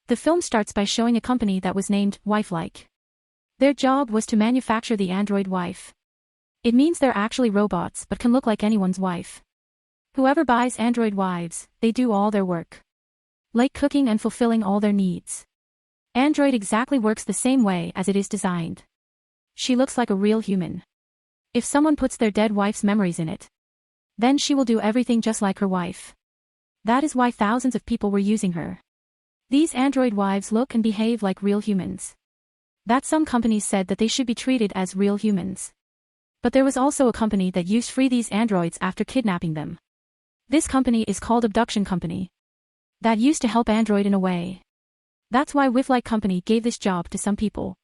The film starts by showing a company that was named Wifelike. Their job was to manufacture the android wife. It means they're actually robots but can look like anyone's wife. Whoever buys android wives, they do all their work. Like cooking and fulfilling all their needs. Android exactly works the same way as it is designed. She looks like a real human. If someone puts their dead wife's memories in it, then she will do everything just like her wife. That is why thousands of people were using her. These android wives look and behave like real humans. That some companies said that they should be treated as real humans. But there was also a company that used to free these androids after kidnapping them. This company is called Abduction Company. That used to help android in a way. That's why Wifelike Company gave this job to some people.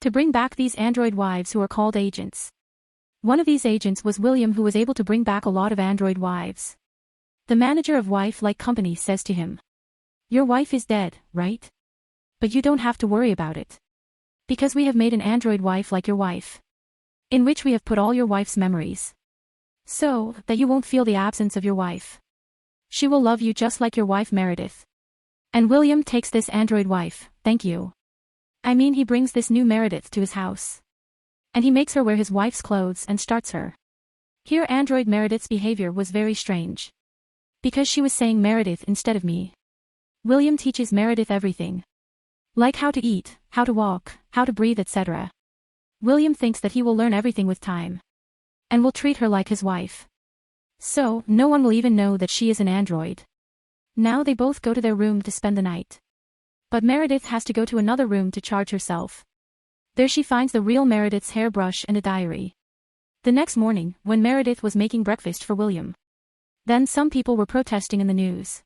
To bring back these android wives who are called agents. One of these agents was William, who was able to bring back a lot of android wives. The manager of Wifelike Company says to him, "Your wife is dead, right? But you don't have to worry about it. Because we have made an android wife like your wife. In which we have put all your wife's memories. So, that you won't feel the absence of your wife. She will love you just like your wife Meredith." And William takes this android wife, thank you. I mean, he brings this new Meredith to his house. And he makes her wear his wife's clothes and starts her. Here android Meredith's behavior was very strange. Because she was saying Meredith instead of me. William teaches Meredith everything. Like how to eat, how to walk, how to breathe, etc. William thinks that he will learn everything with time. And will treat her like his wife. So, no one will even know that she is an android. Now they both go to their room to spend the night. But Meredith has to go to another room to charge herself. There she finds the real Meredith's hairbrush and a diary. The next morning, when Meredith was making breakfast for William. Then some people were protesting in the news.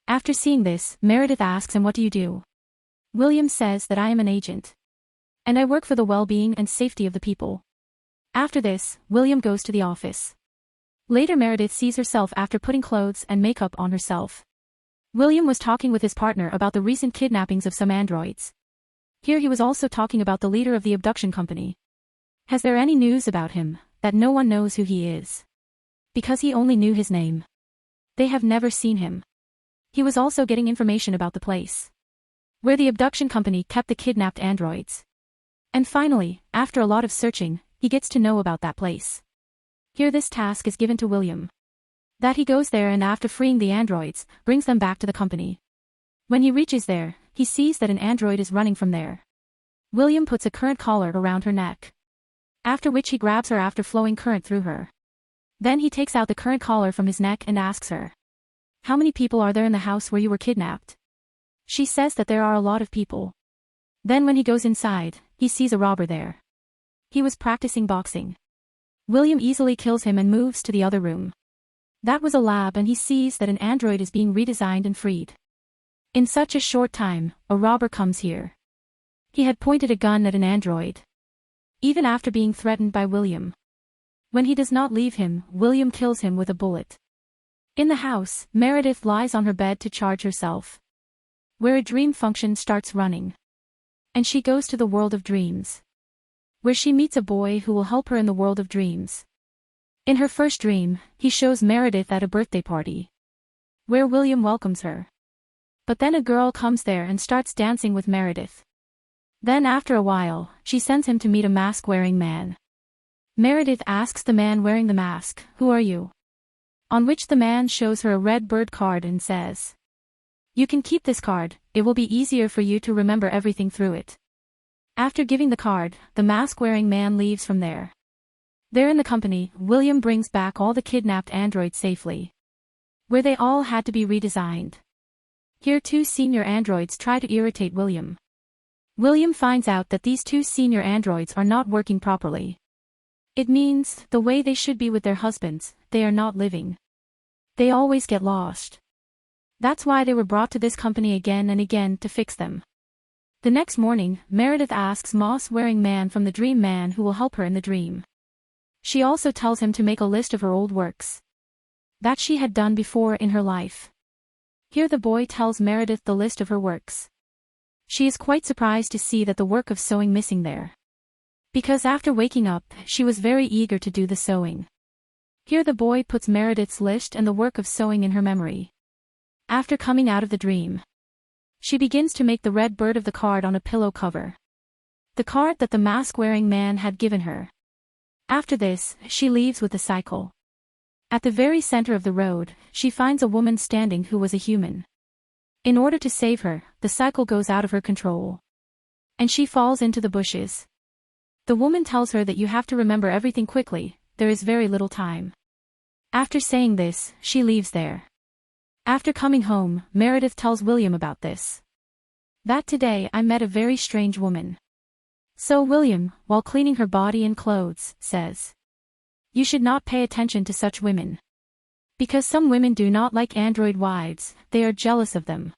After seeing this, Meredith asks him, "What do you do?" William says that "I am an agent. And I work for the well-being and safety of the people." After this, William goes to the office. Later Meredith sees herself after putting clothes and makeup on herself. William was talking with his partner about the recent kidnappings of some androids. Here he was also talking about the leader of the abduction company. Has there any news about him, that no one knows who he is? Because he only knew his name. They have never seen him. He was also getting information about the place where the abduction company kept the kidnapped androids. And finally, after a lot of searching, he gets to know about that place. Here this task is given to William. That he goes there and after freeing the androids, brings them back to the company. When he reaches there, he sees that an android is running from there. William puts a current collar around her neck. After which he grabs her after flowing current through her. Then he takes out the current collar from his neck and asks her, "How many people are there in the house where you were kidnapped?" She says that there are a lot of people. Then when he goes inside, he sees a robber there. He was practicing boxing. William easily kills him and moves to the other room. That was a lab and he sees that an android is being redesigned and freed. In such a short time, a robber comes here. He had pointed a gun at an android. Even after being threatened by William. When he does not leave him, William kills him with a bullet. In the house, Meredith lies on her bed to charge herself. Where a dream function starts running. And she goes to the world of dreams. Where she meets a boy who will help her in the world of dreams. In her first dream, he shows Meredith at a birthday party. Where William welcomes her. But then a girl comes there and starts dancing with Meredith. Then after a while, she sends him to meet a mask-wearing man. Meredith asks the man wearing the mask, "Who are you?" On which the man shows her a red bird card and says, "You can keep this card, it will be easier for you to remember everything through it." After giving the card, the mask-wearing man leaves from there. There in the company, William brings back all the kidnapped androids safely. Where they all had to be redesigned. Here 2 senior androids try to irritate William. William finds out that these 2 senior androids are not working properly. It means, the way they should be with their husbands, they are not living. They always get lost. That's why they were brought to this company again and again to fix them. The next morning, Meredith asks moss-wearing man from the dream man who will help her in the dream. She also tells him to make a list of her old works that she had done before in her life. Here the boy tells Meredith the list of her works. She is quite surprised to see that the work of sewing missing there. Because after waking up, she was very eager to do the sewing. Here the boy puts Meredith's list and the work of sewing in her memory. After coming out of the dream, She begins to make the red bird of the card on a pillow cover. The card that the mask-wearing man had given her. After this, she leaves with the cycle. At the very center of the road, she finds a woman standing who was a human. In order to save her, the cycle goes out of her control. And she falls into the bushes. The woman tells her that you have to remember everything quickly, there is very little time. After saying this, she leaves there. After coming home, Meredith tells William about this. That today I met a very strange woman. So William, while cleaning her body and clothes, says, "You should not pay attention to such women. Because some women do not like android wives, they are jealous of them."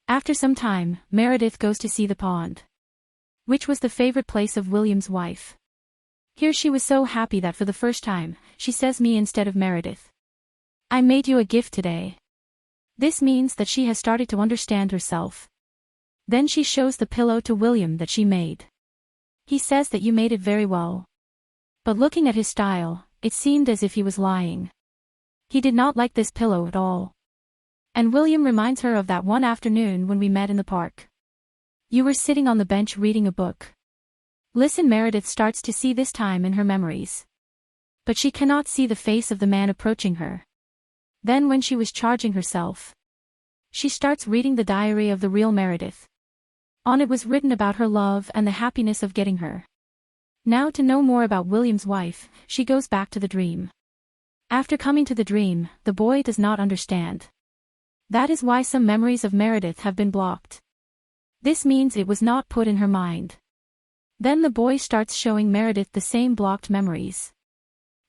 After some time, Meredith goes to see the pond, which was the favorite place of William's wife. Here she was so happy that for the first time, she says me instead of Meredith. "I made you a gift today." This means that she has started to understand herself. Then she shows the pillow to William that she made. He says that you made it very well. But looking at his style, it seemed as if he was lying. He did not like this pillow at all. And William reminds her of that one afternoon when we met in the park. You were sitting on the bench reading a book. Listen, Meredith starts to see this time in her memories. But she cannot see the face of the man approaching her. Then when she was charging herself, she starts reading the diary of the real Meredith. On it was written about her love and the happiness of getting her. Now to know more about William's wife, she goes back to the dream. After coming to the dream, the boy does not understand. That is why some memories of Meredith have been blocked. This means it was not put in her mind. Then the boy starts showing Meredith the same blocked memories,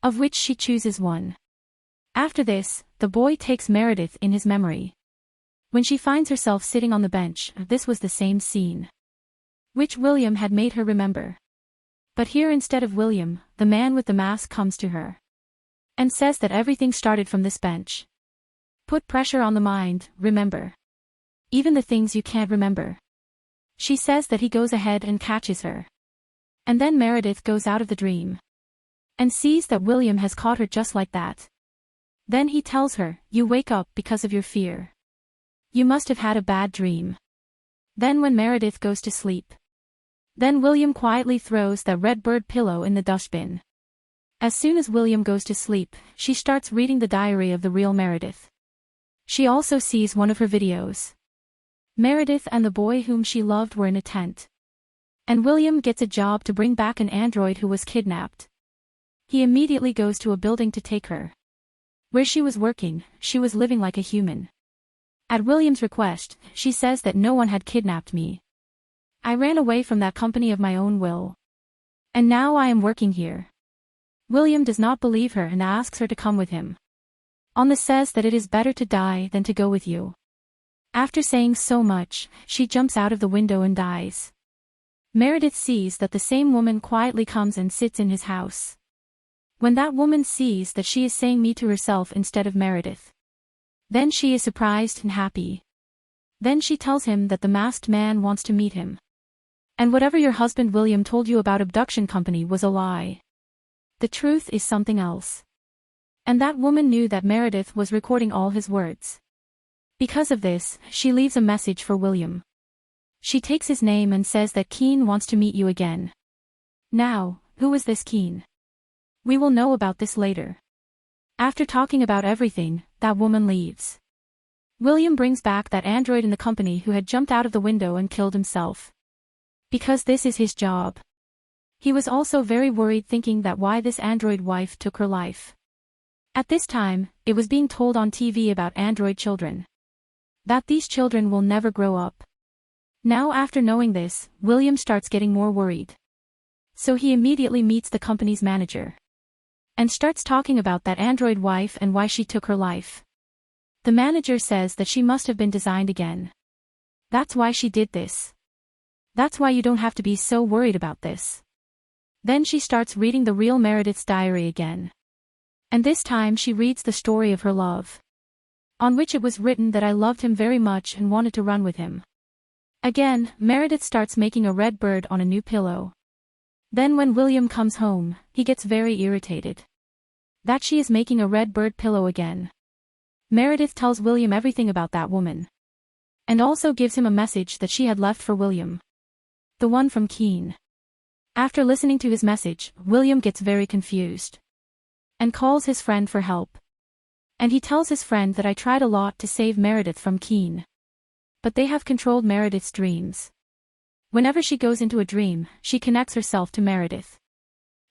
of which she chooses one. After this, the boy takes Meredith in his memory. When she finds herself sitting on the bench, this was the same scene, which William had made her remember. But here instead of William, the man with the mask comes to her and says that everything started from this bench. Put pressure on the mind, remember. Even the things you can't remember. She says that he goes ahead and catches her. And then Meredith goes out of the dream and sees that William has caught her just like that. Then he tells her, "You wake up because of your fear. You must have had a bad dream." Then when Meredith goes to sleep, then William quietly throws that red bird pillow in the dustbin. As soon as William goes to sleep, she starts reading the diary of the real Meredith. She also sees one of her videos. Meredith and the boy whom she loved were in a tent. And William gets a job to bring back an android who was kidnapped. He immediately goes to a building to take her. Where she was working, she was living like a human. At William's request, she says that no one had kidnapped me. I ran away from that company of my own will. And now I am working here. William does not believe her and asks her to come with him. Anna says that it is better to die than to go with you. After saying so much, she jumps out of the window and dies. Meredith sees that the same woman quietly comes and sits in his house. When that woman sees that she is saying me to herself instead of Meredith, then she is surprised and happy. Then she tells him that the masked man wants to meet him. And whatever your husband William told you about abduction company was a lie. The truth is something else. And that woman knew that Meredith was recording all his words. Because of this, she leaves a message for William. She takes his name and says that Keen wants to meet you again. Now, who is this Keen? We will know about this later. After talking about everything, that woman leaves. William brings back that android in the company who had jumped out of the window and killed himself. Because this is his job. He was also very worried thinking that why this android wife took her life. At this time, it was being told on TV about android children. That these children will never grow up. Now after knowing this, William starts getting more worried. So he immediately meets the company's manager. And starts talking about that android wife and why she took her life. The manager says that she must have been designed again. That's why she did this. That's why you don't have to be so worried about this. Then she starts reading the real Meredith's diary again. And this time she reads the story of her love. On which it was written that I loved him very much and wanted to run with him. Again, Meredith starts making a red bird on a new pillow. Then when William comes home, he gets very irritated. That she is making a red bird pillow again. Meredith tells William everything about that woman. and also gives him a message that she had left for William. The one from Keen. After listening to his message, William gets very confused and calls his friend for help. And he tells his friend that I tried a lot to save Meredith from Keen. But they have controlled Meredith's dreams. Whenever she goes into a dream, she connects herself to Meredith.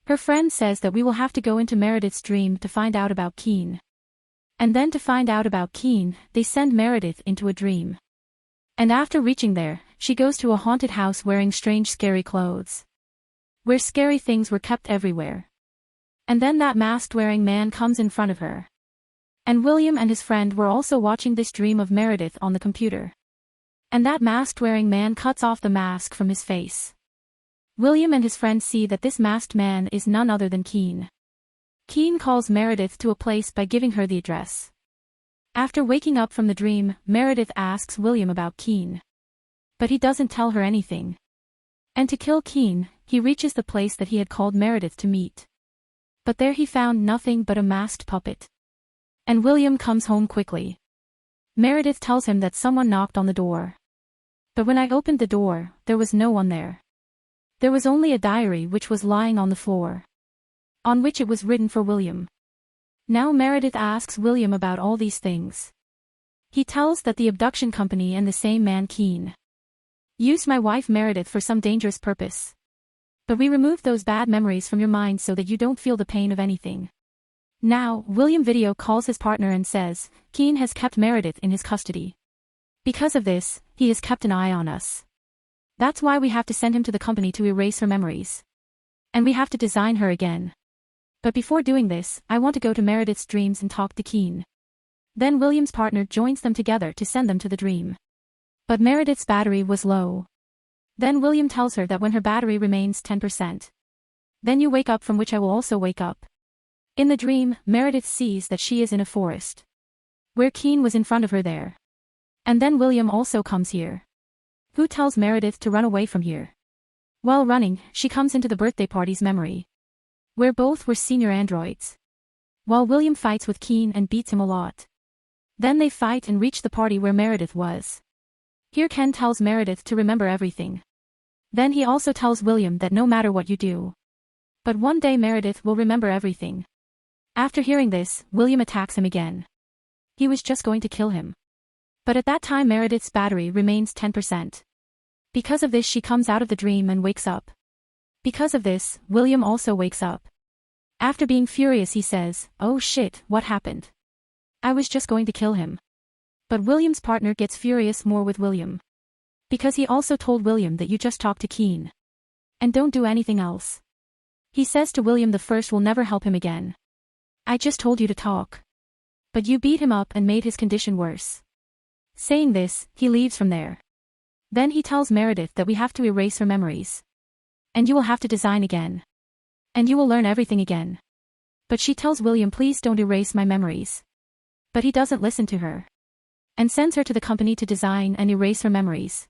Her friend says that we will have to go into Meredith's dream to find out about Keen. And then to find out about Keen, they send Meredith into a dream. And after reaching there, she goes to a haunted house wearing strange scary clothes, where scary things were kept everywhere. And then that masked-wearing man comes in front of her. And William and his friend were also watching this dream of Meredith on the computer. And that masked-wearing man cuts off the mask from his face. William and his friend see that this masked man is none other than Keen. Keen calls Meredith to a place by giving her the address. After waking up from the dream, Meredith asks William about Keen. But he doesn't tell her anything. And to kill Keen, he reaches the place that he had called Meredith to meet. But there he found nothing but a masked puppet. And William comes home quickly. Meredith tells him that someone knocked on the door. But when I opened the door, there was no one there. There was only a diary which was lying on the floor, on which it was written for William. Now Meredith asks William about all these things. He tells that the abduction company and the same man Keen used my wife Meredith for some dangerous purpose. But we removed those bad memories from your mind so that you don't feel the pain of anything. Now, William video calls his partner and says, Keen has kept Meredith in his custody. Because of this, he has kept an eye on us. That's why we have to send him to the company to erase her memories. And we have to design her again. But before doing this, I want to go to Meredith's dreams and talk to Keen. Then William's partner joins them together to send them to the dream. But Meredith's battery was low. Then William tells her that when her battery remains 10%, then you wake up, from which I will also wake up. In the dream, Meredith sees that she is in a forest, where Keen was in front of her there. And then William also comes here, who tells Meredith to run away from here. While running, she comes into the birthday party's memory, where both were senior androids. While William fights with Keen and beats him a lot. Then they fight and reach the party where Meredith was. Here Ken tells Meredith to remember everything. Then he also tells William that no matter what you do, but one day Meredith will remember everything. After hearing this, William attacks him again. He was just going to kill him. But at that time Meredith's battery remains 10%. Because of this she comes out of the dream and wakes up. Because of this, William also wakes up. After being furious he says, "Oh shit, what happened? I was just going to kill him." But William's partner gets furious more with William. Because he also told William that you just talk to Keen. And don't do anything else. He says to William the first will never help him again. I just told you to talk. But you beat him up and made his condition worse. Saying this, he leaves from there. Then he tells Meredith that we have to erase her memories. And you will have to design again. And you will learn everything again. But she tells William, please don't erase my memories. But he doesn't listen to her. And sends her to the company to design and erase her memories.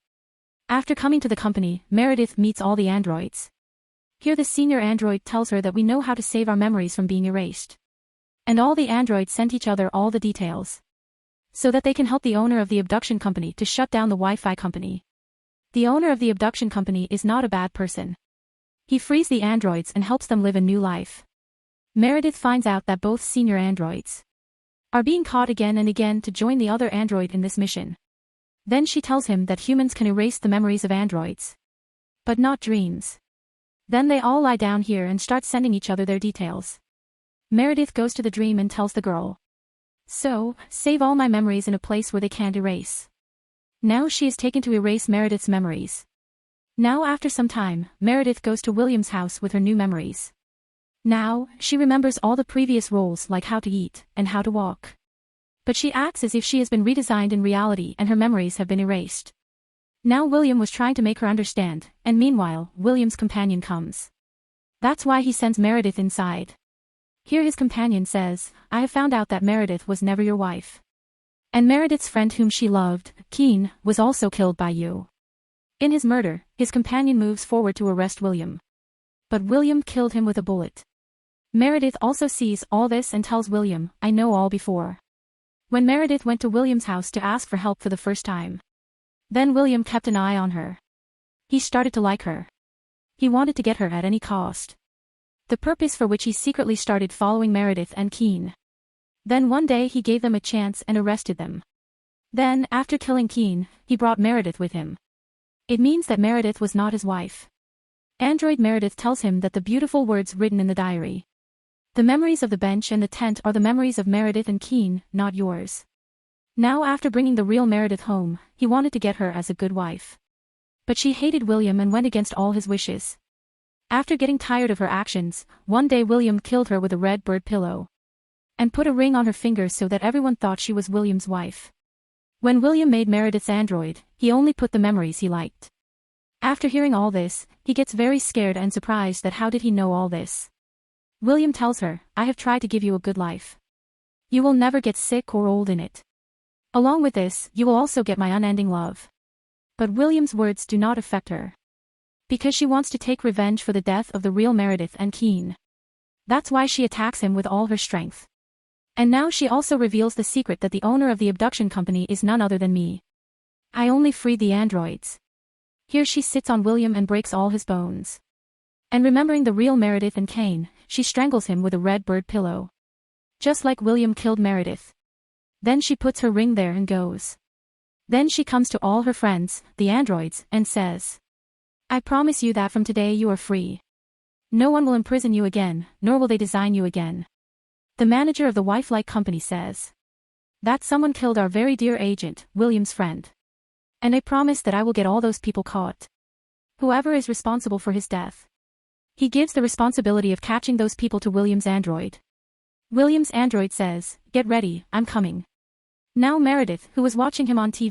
After coming to the company, Meredith meets all the androids. Here the senior android tells her that we know how to save our memories from being erased. And all the androids sent each other all the details, so that they can help the owner of the abduction company to shut down the Wi-Fi company. The owner of the abduction company is not a bad person. He frees the androids and helps them live a new life. Meredith finds out that both senior androids are being caught again and again to join the other android in this mission. Then she tells him that humans can erase the memories of androids, but not dreams. Then they all lie down here and start sending each other their details. Meredith goes to the dream and tells the girl, "So, save all my memories in a place where they can't erase." Now she is taken to erase Meredith's memories. Now after some time, Meredith goes to William's house with her new memories. Now, she remembers all the previous roles like how to eat and how to walk. But she acts as if she has been redesigned in reality and her memories have been erased. Now William was trying to make her understand, and meanwhile, William's companion comes. That's why he sends Meredith inside. Here his companion says, "I have found out that Meredith was never your wife. And Meredith's friend whom she loved, Keen, was also killed by you." In his murder, his companion moves forward to arrest William. But William killed him with a bullet. Meredith also sees all this and tells William, "I know all before." When Meredith went to William's house to ask for help for the first time, Then William kept an eye on her. He started to like her. He wanted to get her at any cost. The purpose for which he secretly started following Meredith and Keene. Then one day he gave them a chance and arrested them. Then, after killing Keene, he brought Meredith with him. It means that Meredith was not his wife. Android Meredith tells him that the beautiful words written in the diary. The memories of the bench and the tent are the memories of Meredith and Keene, not yours. Now after bringing the real Meredith home, he wanted to get her as a good wife. But she hated William and went against all his wishes. After getting tired of her actions, one day William killed her with a red bird pillow. And put a ring on her finger so that everyone thought she was William's wife. When William made Meredith's android, he only put the memories he liked. After hearing all this, he gets very scared and surprised that how did he know all this. William tells her, I have tried to give you a good life. You will never get sick or old in it. Along with this, you will also get my unending love. But William's words do not affect her. Because she wants to take revenge for the death of the real Meredith and Keene. That's why she attacks him with all her strength. And now she also reveals the secret that the owner of the abduction company is none other than me. I only freed the androids. Here she sits on William and breaks all his bones. And remembering the real Meredith and Keene, she strangles him with a red bird pillow. Just like William killed Meredith. Then she puts her ring there and goes. Then she comes to all her friends, the androids, and says, I promise you that from today you are free. No one will imprison you again, nor will they design you again. The manager of the Wife-like company says that someone killed our very dear agent, William's friend. And I promise that I will get all those people caught. Whoever is responsible for his death. He gives the responsibility of catching those people to William's android. William's android says, get ready, I'm coming. Now Meredith, who was watching him on TV,